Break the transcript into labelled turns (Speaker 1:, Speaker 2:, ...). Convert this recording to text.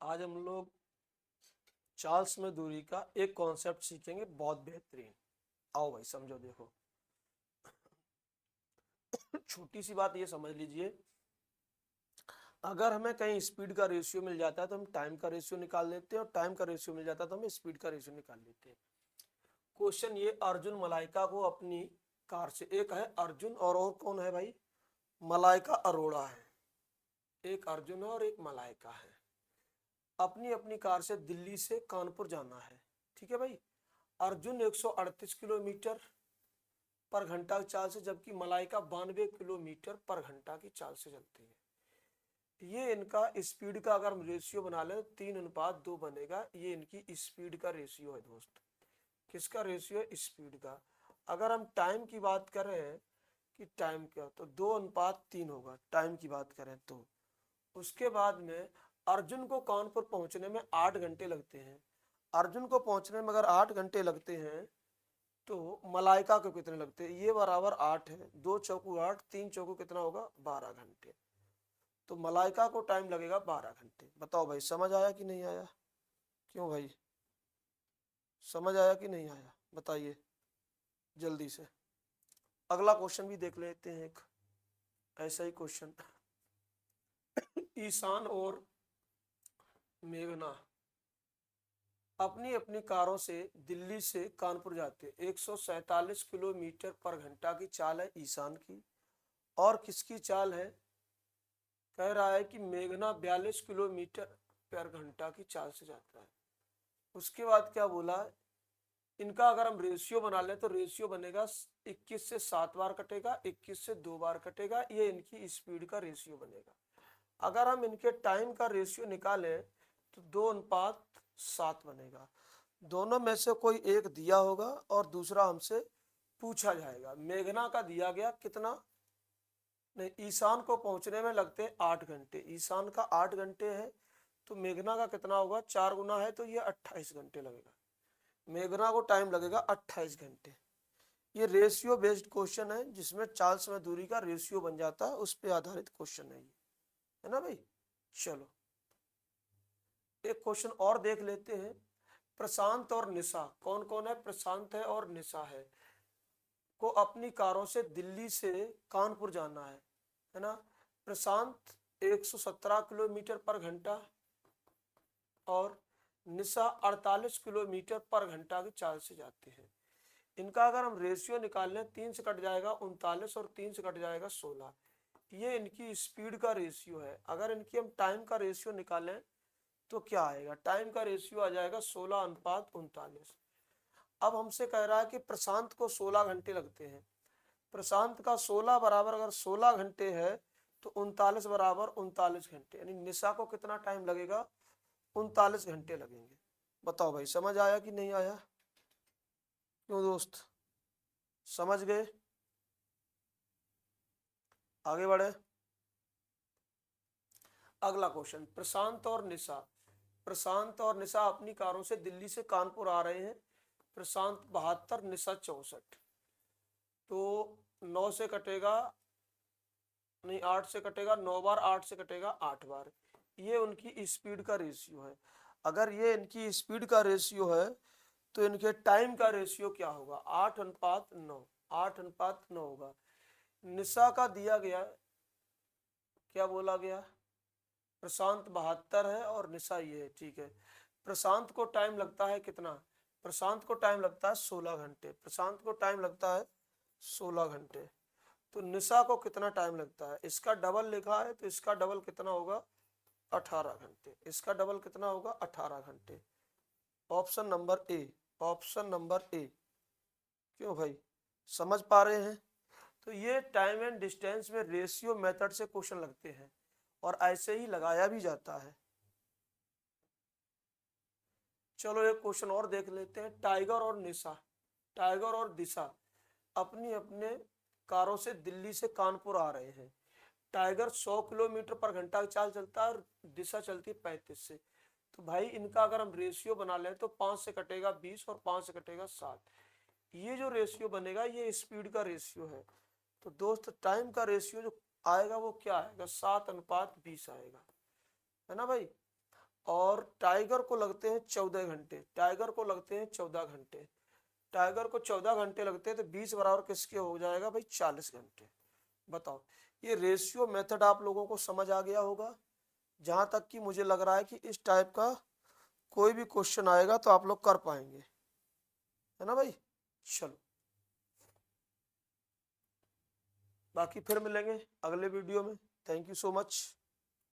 Speaker 1: आज हम लोग चार्ल्स में दूरी का एक कॉन्सेप्ट सीखेंगे, बहुत बेहतरीन। आओ भाई समझो। देखो छोटी सी बात ये समझ लीजिए, अगर हमें कहीं स्पीड का रेशियो मिल जाता है तो हम टाइम का रेशियो निकाल लेते हैं, और टाइम का रेशियो मिल जाता है तो हम स्पीड का रेशियो निकाल लेते हैं। क्वेश्चन ये, अर्जुन मलाइका को अपनी कार से, एक है अर्जुन और कौन है भाई, मलाइका अरोड़ा है। एक अर्जुन है और एक मलाइका है। अपनी अपनी कार से दिल्ली से कानपुर जाना है। ठीक है भाई। अर्जुन 138 किलोमीटर पर घंटा की चाल से, जबकि मलाइका 92 किलोमीटर पर घंटा की चाल से चलती है। ये इनका स्पीड का अगर हम रेशियो बना ले 3:2 बनेगा। ये इनकी स्पीड का रेशियो है दोस्त। किसका रेशियो है? स्पीड का। अगर हम टाइम की बात करें कि टाइम क्या, तो 2:3 होगा टाइम की बात करें तो। उसके बाद में अर्जुन को कानपुर पहुंचने में 8 घंटे लगते हैं। अर्जुन को पहुंचने में अगर 8 घंटे लगते हैं तो मलाइका को कितने लगते हैं? ये बराबर 8 है, 2 चौकू 8, 3 चौकू कितना होगा? 12 घंटे। तो मलाइका को टाइम लगेगा 12 घंटे। बताओ भाई समझ आया कि नहीं आया? क्यों भाई, समझ आया कि नहीं आया? बताइए जल्दी से। अगला क्वेश्चन भी देख लेते हैं, एक ऐसा ही क्वेश्चन। ईशान और मेघना अपनी अपनी कारों से दिल्ली से कानपुर जाते। 147 किलोमीटर पर घंटा की चाल है ईशान की, और किसकी चाल है? कह रहा है कि मेघना 42 किलोमीटर पर घंटा की चाल से जाता है। उसके बाद क्या बोला? इनका अगर हम रेशियो बना लें तो रेशियो बनेगा 21 से 7 बार कटेगा, 21 से 2 बार कटेगा। ये इनकी स्पीड का रेशियो बनेगा। अगर हम इनके टाइम का रेशियो निकालें तो 2:7 बनेगा। दोनों में से कोई एक दिया होगा और दूसरा हमसे पूछा जाएगा। मेघना का दिया गया कितना? नहीं, ईशान को पहुंचने में लगते हैं 8 घंटे। ईशान का 8 घंटे है, तो मेघना का कितना होगा? 4 गुना है तो ये 28 घंटे लगेगा। मेघना को टाइम लगेगा 28 घंटे। ये रेशियो बेस्ड क्वेश्चन है, जिसमें चार्ल्स में दूरी का रेशियो बन जाता है, उस पर आधारित क्वेश्चन है ये, है ना भाई। चलो एक क्वेश्चन और देख लेते हैं। प्रशांत और निशा, कौन कौन है? प्रशांत है और निशा है, को अपनी कारों से दिल्ली से कानपुर जाना है ना। प्रशांत 117 किलोमीटर पर घंटा और निशा 48 किलोमीटर पर घंटा की चाल से जाते हैं। इनका अगर हम रेशियो निकाल लें, 3 से कट जाएगा 39 और 3 से कट जाएगा 16। ये इनकी स्पीड का रेशियो है। अगर इनकी हम टाइम का रेशियो निकालें तो क्या आएगा? टाइम का रेशियो आ जाएगा 16:39। अब हमसे कह रहा है कि प्रशांत को 16 घंटे लगते हैं। प्रशांत का 16 बराबर अगर 16 घंटे है तो 39 बराबर 39 घंटे, यानी निशा को कितना टाइम लगेगा? 39 घंटे लगेंगे। बताओ भाई समझ आया कि नहीं आया? क्यों दोस्त, समझ गए? आगे बढ़े। अगला क्वेश्चन, प्रशांत और निशा अपनी कारों से दिल्ली से कानपुर आ रहे हैं। प्रशांत 72, निशा 64। तो 9 से कटेगा नहीं, 8 से कटेगा 9 बार, 8 से कटेगा 8 बार। ये उनकी स्पीड का रेशियो है। अगर ये इनकी स्पीड का रेशियो है तो इनके टाइम का रेशियो क्या होगा? 8:9। 8:9 होगा। निशा का दिया गया, क्या बोला गया? प्रशांत 72 है और निशा ये है, ठीक है। प्रशांत को टाइम लगता है कितना? प्रशांत को टाइम लगता है 16 घंटे। प्रशांत को टाइम लगता है 16 घंटे। तो निशा को कितना टाइम लगता है? इसका डबल लिखा है तो इसका डबल कितना होगा? 18 घंटे। इसका डबल कितना होगा? 18 घंटे। Option number A, option number A. क्यों भाई, समझ पा रहे हैं? तो ये टाइम एंड डिस्टेंस में रेशियो मेथड से क्वेश्चन लगते हैं और ऐसे ही लगाया भी जाता है। चलो एक क्वेश्चन और देख लेते हैं। टाइगर और दिशा अपनी अपने कारों से दिल्ली से कानपुर आ रहे हैं। टाइगर 100 किलोमीटर पर घंटा की चाल चलता है और दिशा चलती है 35 से। तो भाई इनका अगर हम रेशियो बना लें तो 5 से कटेगा 20 और 5 से कटेगा 7। ये जो रेशियो बनेगा ये स्पीड का रेशियो है। तो दोस्त टाइम का रेशियो जो आएगा वो क्या आएगा? 7:20 आएगा, है ना भाई। और टाइगर को लगते हैं 14 घंटे, टाइगर को लगते हैं 14 घंटे, टाइगर को 14 घंटे लगते हैं, तो 20 बराबर किसके हो जाएगा भाई 40 घंटे। बताओ, ये रेशियो मेथड आप लोगों को समझ आ गया होगा। जहां तक कि मुझे लग रहा है कि इस टाइप का कोई भी क्वेश्चन आएगा तो आप लोग कर पाएंगे, है ना भाई। चलो, बाकी फिर मिलेंगे अगले वीडियो में। Thank you so much.